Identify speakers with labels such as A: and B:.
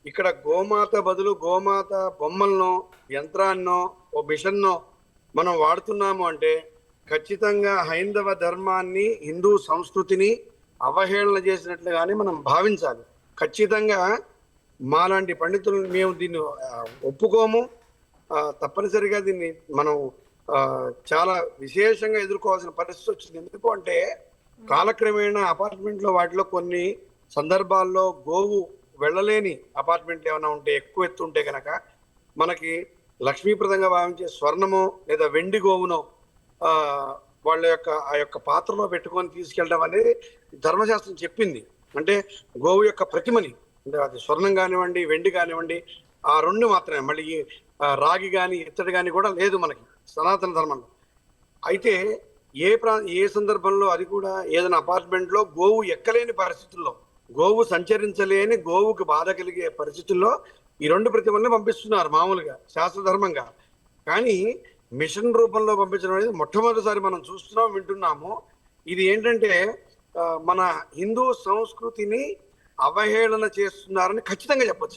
A: ఇక్కడ గోమాత బదులు గోమాత బొమ్మలను, యంత్రాన్నో, ఓ మిషన్నో మనం వాడుతున్నాము అంటే ఖచ్చితంగా హైందవ ధర్మాన్ని, హిందూ సంస్కృతిని అవహేళన చేసినట్లుగానే మనం భావించాలి. ఖచ్చితంగా మాలాంటి పండితులు మేము దీన్ని ఒప్పుకోము. తప్పనిసరిగా దీన్ని మనం చాలా విశేషంగా ఎదుర్కోవాల్సిన పరిస్థితి వచ్చింది. ఎందుకు అంటే కాలక్రమేణా అపార్ట్మెంట్లో వాటిలో కొన్ని సందర్భాల్లో గోవు వెళ్ళలేని అపార్ట్మెంట్లు ఏమైనా ఉంటే, ఎక్కువ ఎత్తు ఉంటే కనుక మనకి లక్ష్మీప్రదంగా భావించే స్వర్ణమో లేదా వెండి గోవునో వాళ్ళ యొక్క ఆ యొక్క పాత్రలో పెట్టుకొని తీసుకెళ్ళడం అనేది ధర్మశాస్త్రం చెప్పింది. అంటే గోవు యొక్క ప్రతిమని, అంటే అది స్వర్ణం కానివ్వండి, వెండి కానివ్వండి, ఆ రెండు మాత్రమే. మళ్ళీ రాగి కానీ ఇత్తడి కానీ కూడా లేదు మనకి సనాతన ధర్మంలో. అయితే ఏ సందర్భంలో, అది కూడా ఏదైనా అపార్ట్మెంట్లో గోవు ఎక్కలేని పరిస్థితుల్లో, గోవు సంచరించలేని, గోవుకి బాధ కలిగే పరిస్థితుల్లో ఈ రెండు ప్రతిమల్ని పంపిస్తున్నారు మామూలుగా శాస్త్రధర్మంగా. కానీ మిషన్ రూపంలో పంపించడం అనేది మొట్టమొదటిసారి మనం చూస్తున్నాం, వింటున్నాము. ఇది ఏంటంటే మన హిందూ సంస్కృతిని అవహేళన చేస్తున్నారని ఖచ్చితంగా చెప్పొచ్చు.